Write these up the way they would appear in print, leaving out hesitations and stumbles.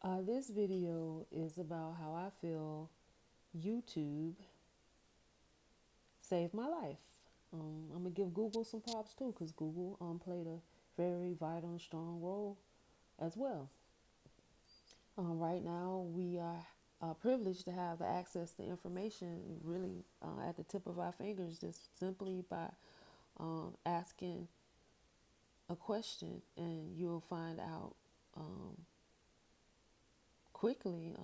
This video is about how I feel YouTube saved my life. I'm gonna give Google some props too, because Google played a very vital and strong role as well. Right now, we are privileged to have the access to information really at the tip of our fingers, just simply by asking a question, and you'll find out um, quickly,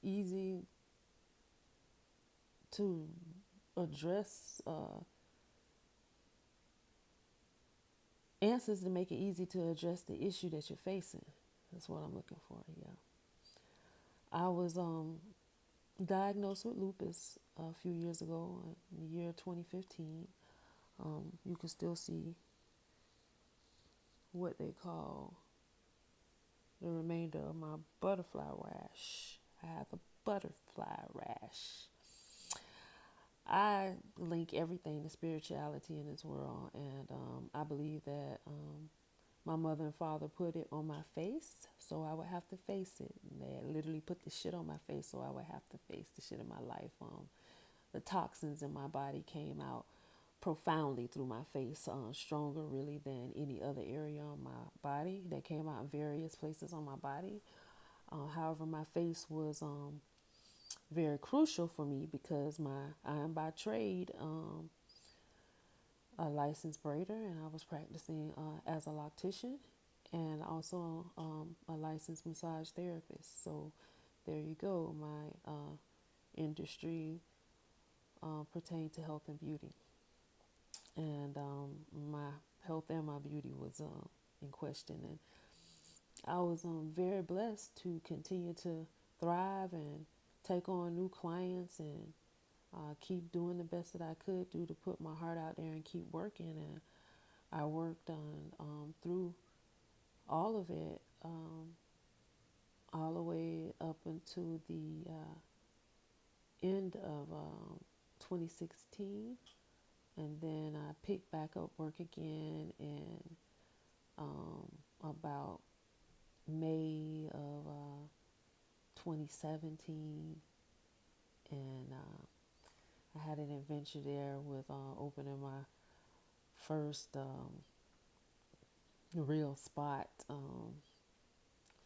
easy to address answers to make it easy to address the issue that you're facing. That's what I'm looking for. Yeah, I was diagnosed with lupus a few years ago, in the year 2015. You can still see what they call the remainder of my butterfly rash. I have a butterfly rash. I link everything to spirituality in this world, and I believe that my mother and father put it on my face, so I would have to face it. And they literally put the shit on my face, so I would have to face the shit in my life. The toxins in my body came out profoundly through my face, stronger really than any other area on my body. They came out in various places on my body. However, my face was very crucial for me because I am by trade a licensed braider, and I was practicing as a loctician and also a licensed massage therapist. So there you go. My industry pertained to health and beauty, and my health and my beauty was in question. And I was very blessed to continue to thrive and take on new clients and keep doing the best that I could do to put my heart out there and keep working. And I worked on through all of it, all the way up until the end of 2016, and then I picked back up work again in about May of 2017, and I had an adventure there with opening my first real spot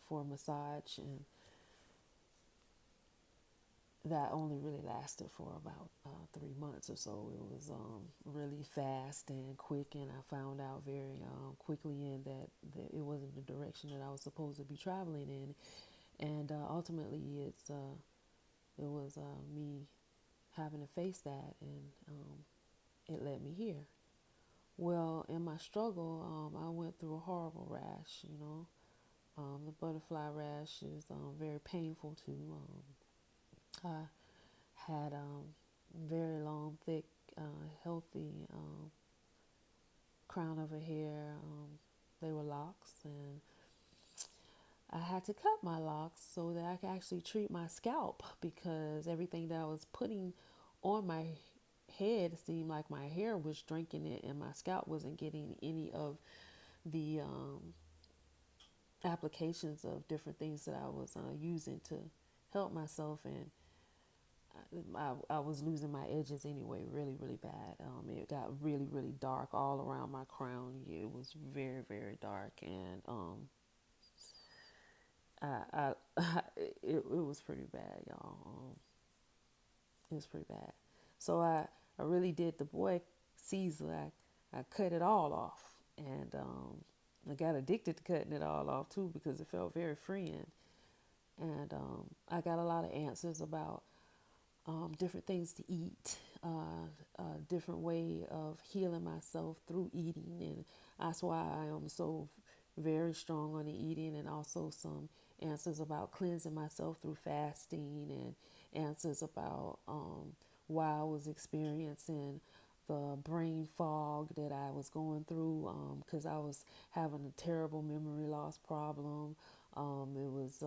for massage, and that only really lasted for about 3 months or so. It was really fast and quick, and I found out very quickly in that it wasn't the direction that I was supposed to be traveling in, and ultimately it was me having to face that, and it led me here. Well, in my struggle, I went through a horrible rash. The butterfly rash is very painful too. I had very long, thick, healthy crown of a hair. They were locks, and I had to cut my locks so that I could actually treat my scalp, because everything that I was putting on my head seemed like my hair was drinking it, and my scalp wasn't getting any of the applications of different things that I was using to help myself. And I was losing my edges anyway, really, really bad. It got really, really dark all around my crown. Yeah, it was very, very dark, and it was pretty bad, y'all. It was pretty bad. So I really did the boy Caesar. I cut it all off, and I got addicted to cutting it all off too, because it felt very freeing. And I got a lot of answers about different things to eat, a different way of healing myself through eating, and that's why I am so very strong on the eating, and also some answers about cleansing myself through fasting, and answers about why I was experiencing the brain fog that I was going through, because I was having a terrible memory loss problem. It was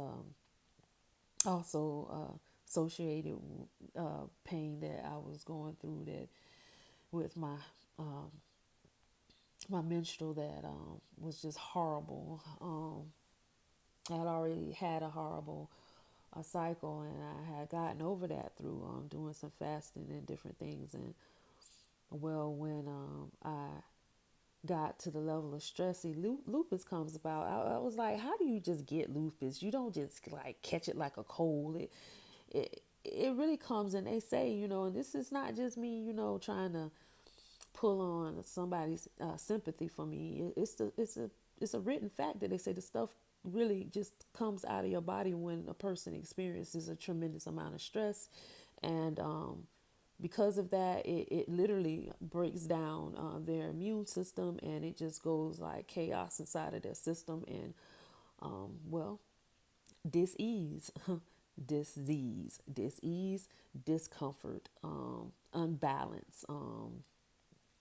also associated pain that I was going through, that with um, my menstrual, that was just horrible. I had already had a horrible cycle, and I had gotten over that through doing some fasting and different things. And well, when I got to the level of stress, lupus comes about. I was like, how do you just get lupus? You don't just like catch it like a cold. It really comes, and they say, and this is not just me, trying to pull on somebody's sympathy for me. It's a written fact that they say the stuff really just comes out of your body when a person experiences a tremendous amount of stress, and because of that, it literally breaks down their immune system, and it just goes like chaos inside of their system, and well, dis-ease, dis-ease, discomfort, unbalance,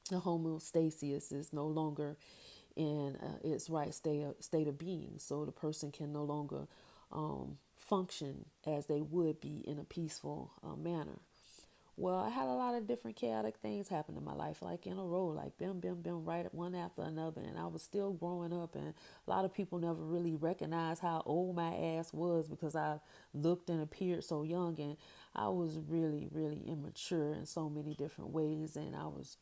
the homeostasis is no longer in its right state of being. So the person can no longer function as they would be in a peaceful manner. Well, I had a lot of different chaotic things happen in my life, like in a row, like bim, bim, bim, right one after another. And I was still growing up, and a lot of people never really recognized how old my ass was because I looked and appeared so young. And I was really, really immature in so many different ways. And I was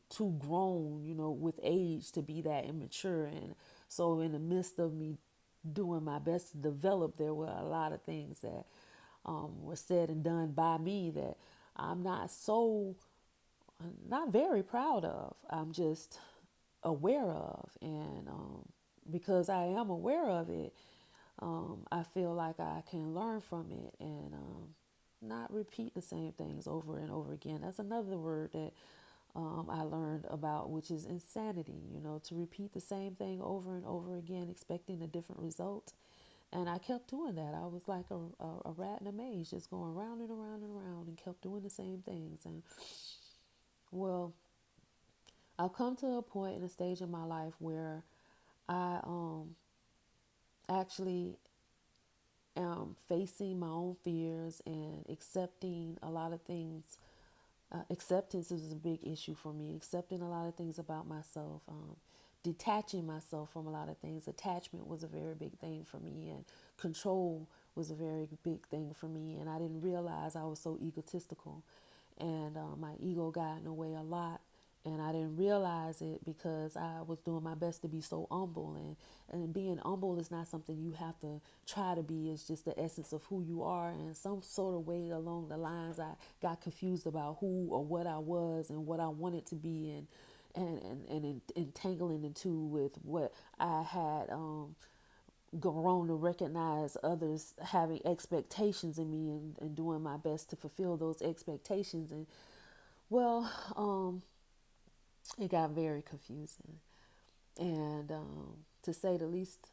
too grown, with age to be that immature. And so, in the midst of me doing my best to develop, there were a lot of things that were said and done by me that I'm not very proud of. I'm just aware of. And because I am aware of it, I feel like I can learn from it and not repeat the same things over and over again. That's another word that I learned about, which is insanity, to repeat the same thing over and over again, expecting a different result. And I kept doing that. I was like a rat in a maze, just going round and around and around, and kept doing the same things. And well, I've come to a point in a stage in my life where I actually am facing my own fears and accepting a lot of things. Acceptance is a big issue for me. Accepting a lot of things about myself, detaching myself from a lot of things. Attachment was a very big thing for me, and control was a very big thing for me. And I didn't realize I was so egotistical, and my ego got in the way a lot. And I didn't realize it because I was doing my best to be so humble. And being humble is not something you have to try to be. It's just the essence of who you are. And some sort of way along the lines, I got confused about who or what I was and what I wanted to be, and entangling into with what I had grown to recognize others having expectations in me, and doing my best to fulfill those expectations. And well, it got very confusing. And to say the least,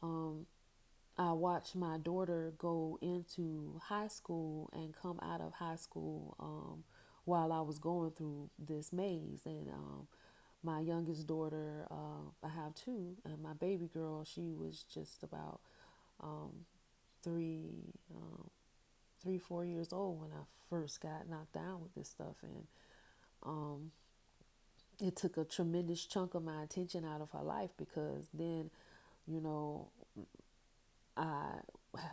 I watched my daughter go into high school and come out of high school while I was going through this maze. And my youngest daughter, I have two, and my baby girl, she was just about three, 4 years old when I first got knocked down with this stuff. And it took a tremendous chunk of my attention out of her life, because then, you know, I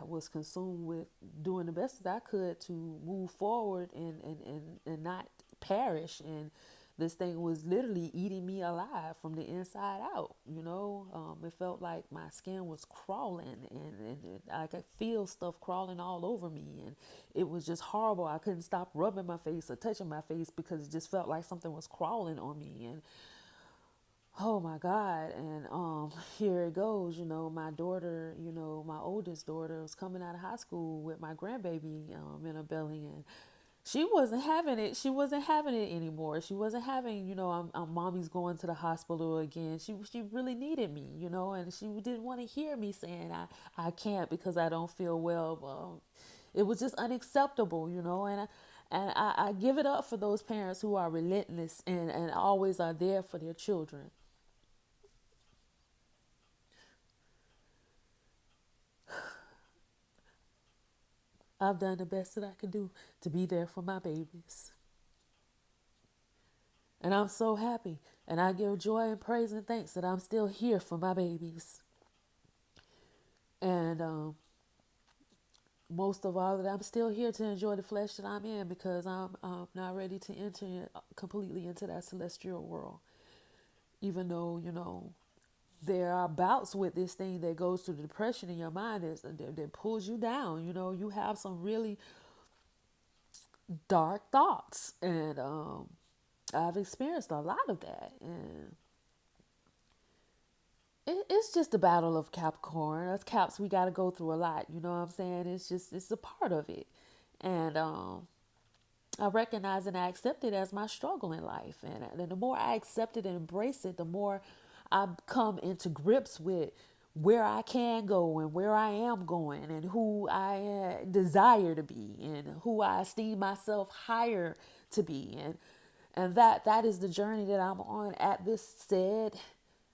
was consumed with doing the best that I could to move forward and not perish. And this thing was literally eating me alive from the inside out. It felt like my skin was crawling, and I could feel stuff crawling all over me. And it was just horrible. I couldn't stop rubbing my face or touching my face because it just felt like something was crawling on me. And oh my God. And here it goes, my daughter, my oldest daughter was coming out of high school with my grandbaby in her belly, and she wasn't having it. She wasn't having it anymore. She wasn't having, mommy's going to the hospital again. She really needed me, and she didn't want to hear me saying I can't because I don't feel well. Well, it was just unacceptable, and I give it up for those parents who are relentless and always are there for their children. I've done the best that I could do to be there for my babies. And I'm so happy. And I give joy and praise and thanks that I'm still here for my babies. And most of all, that I'm still here to enjoy the flesh that I'm in because I'm not ready to enter completely into that celestial world. Even though, there are bouts with this thing that goes to the depression in your mind that pulls you down. You have some really dark thoughts. And I've experienced a lot of that. And it's just the battle of Capricorn. Us Caps, we got to go through a lot. You know what I'm saying? It's a part of it. And I recognize and I accept it as my struggle in life. And the more I accept it and embrace it, the more I come into grips with where I can go and where I am going and who I desire to be and who I esteem myself higher to be. And that is the journey that I'm on at this said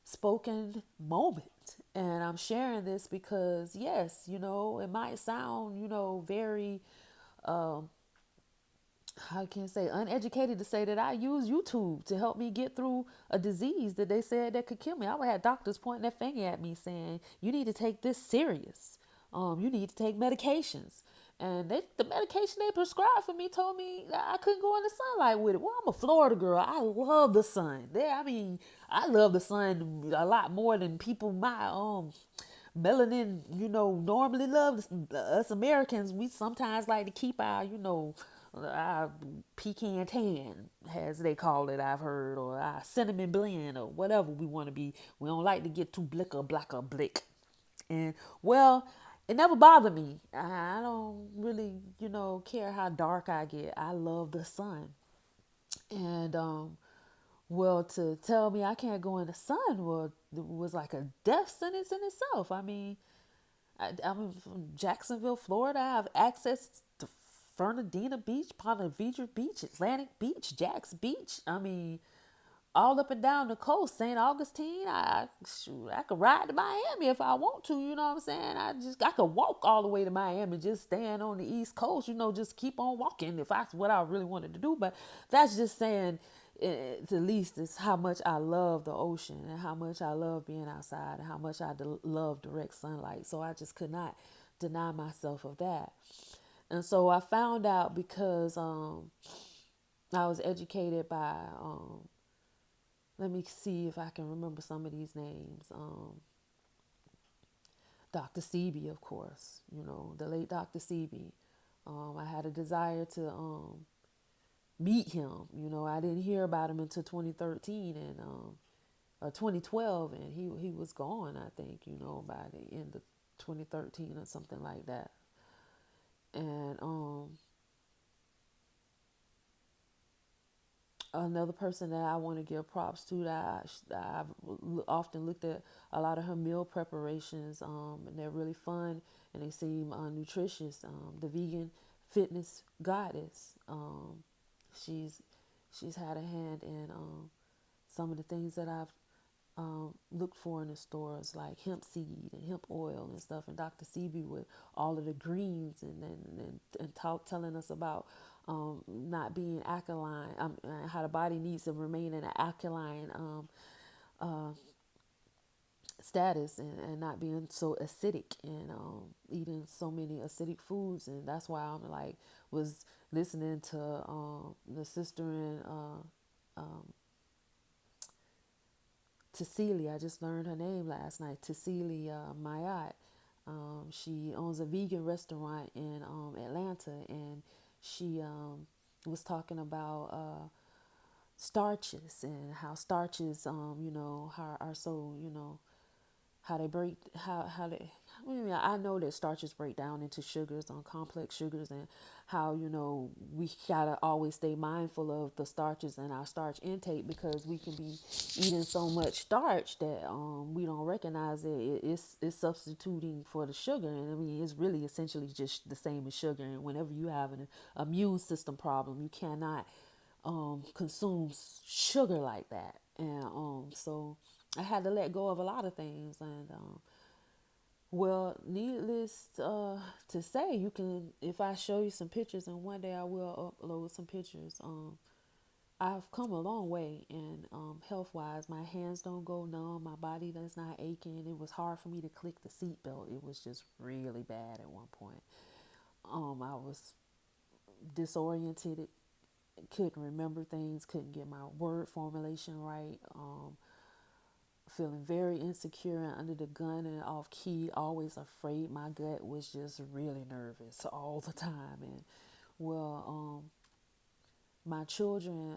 spoken moment. And I'm sharing this because, yes, it might sound, very I can't say uneducated to say that I use YouTube to help me get through a disease that they said that could kill me. I would have doctors pointing their finger at me saying, "You need to take this serious. You need to take medications." And the medication they prescribed for me told me that I couldn't go in the sunlight with it. Well, I'm a Florida girl. I love the sun. I love the sun a lot more than people my melanin, normally love. Us Americans, we sometimes like to keep our pecan tan, as they call it, I've heard, or our cinnamon blend, or whatever we want to be. We don't like to get too black or blick. And, well, it never bothered me. I don't really, care how dark I get. I love the sun. And, well, to tell me I can't go in the sun, well, it was like a death sentence in itself. I mean, I'm from Jacksonville, Florida. I have access to Fernandina Beach, Ponte Vedra Beach, Atlantic Beach, Jax Beach. I mean, all up and down the coast, St. Augustine. I could ride to Miami if I want to. You know what I'm saying? I could walk all the way to Miami, just stand on the East Coast. Just keep on walking if that's what I really wanted to do. But that's just saying. At least is how much I love the ocean and how much I love being outside and how much I love direct sunlight. So I just could not deny myself of that. And so I found out because I was educated by, let me see if I can remember some of these names. Dr. Sebi, of course, the late Dr. Sebi. I had a desire to meet him. I didn't hear about him until 2013 and or 2012, and he was gone. I think by the end of 2013 or something like that. And another person that I want to give props to that I've often looked at a lot of her meal preparations, and they're really fun and they seem nutritious. The vegan fitness goddess. She's she's had a hand in some of the things that I've looked for in the stores, like hemp seed and hemp oil and stuff. And Dr. Sebi with all of the greens and telling us about not being alkaline, how the body needs to remain in an alkaline status and not being so acidic and eating so many acidic foods. And that's why I'm like was listening to the sister in Tassili. I just learned her name last night. Tassili Mayat. She owns a vegan restaurant in Atlanta, and she was talking about starches and how starches, how are so, how they break, how they. I mean, I know that starches break down into sugars, on complex sugars, and how we gotta always stay mindful of the starches and our starch intake because we can be eating so much starch that we don't recognize that it's substituting for the sugar. And I mean, it's really essentially just the same as sugar. And whenever you have an immune system problem, you cannot consume sugar like that. And so I had to let go of a lot of things. And well, needless to say, you can, if I show you some pictures, and one day I will upload some pictures. I've come a long way, and health wise, my hands don't go numb, my body does not aching. It was hard for me to click the seatbelt. It was just really bad at one point. I was disoriented, couldn't remember things, couldn't get my word formulation right. Feeling very insecure and under the gun and off key, always afraid. My gut was just really nervous all the time. And well, my children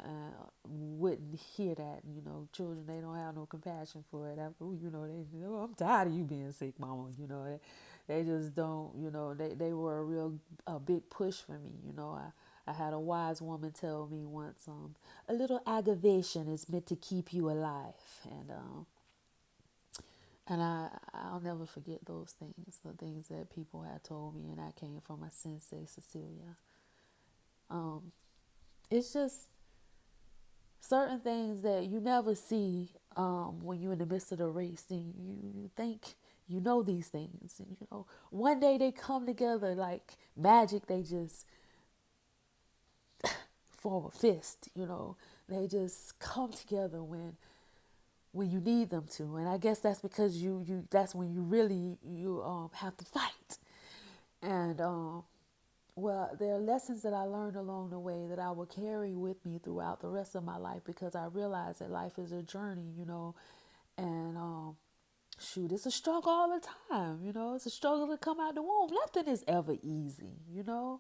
wouldn't hear that. You know, children, they don't have no compassion for it. After, you know, I'm tired of you being sick, mama. You know, they just don't. You know, they were a big push for me. You know, I had a wise woman tell me once, a little aggravation is meant to keep you alive, and I'll never forget those things, the things that people had told me, and that came from my sensei Cecilia. It's just certain things that you never see when you're in the midst of the race, and you think you know these things, and you know one day they come together like magic. They just form a fist. You know, they just come together when you need them to, and I guess that's because you that's when you really you have to fight. And well, there are lessons that I learned along the way that I will carry with me throughout the rest of my life, because I realize that life is a journey, you know, and shoot, it's a struggle all the time, you know. It's a struggle to come out the womb. Nothing is ever easy, you know.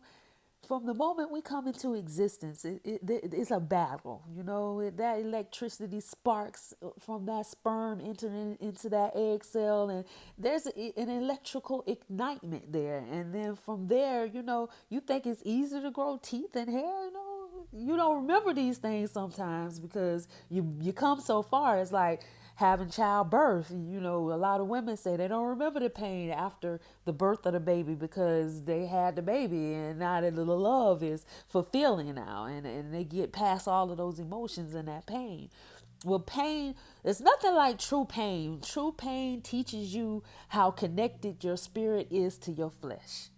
From the moment we come into existence, it's a battle, you know. That electricity sparks from that sperm entering into that egg cell, and there's an electrical ignitement there. And then from there, you know, you think it's easy to grow teeth and hair, you know. You don't remember these things sometimes because you come so far. It's like having childbirth. You know, a lot of women say they don't remember the pain after the birth of the baby because they had the baby, and now that the love is fulfilling now, and they get past all of those emotions and that pain. Well, pain, it's nothing like true pain. True pain teaches you how connected your spirit is to your flesh.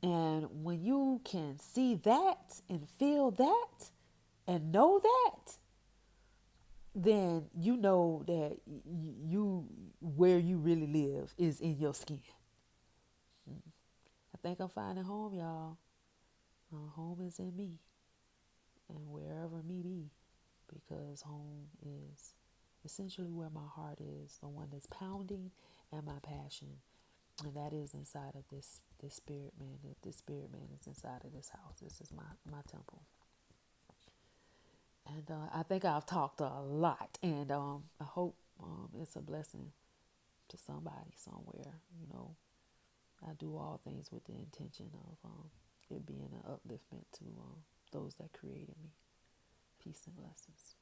And when you can see that and feel that and know that, then you know that you where you really live is in your skin. I think I'm finding home, y'all. Home is in me, and wherever me be, because home is essentially where my heart is, the one that's pounding, and my passion, and that is inside of this spirit man. This spirit man is inside of this house. This is my temple. And I think I've talked a lot, and I hope it's a blessing to somebody somewhere. You know, I do all things with the intention of it being an upliftment to those that created me. Peace and blessings.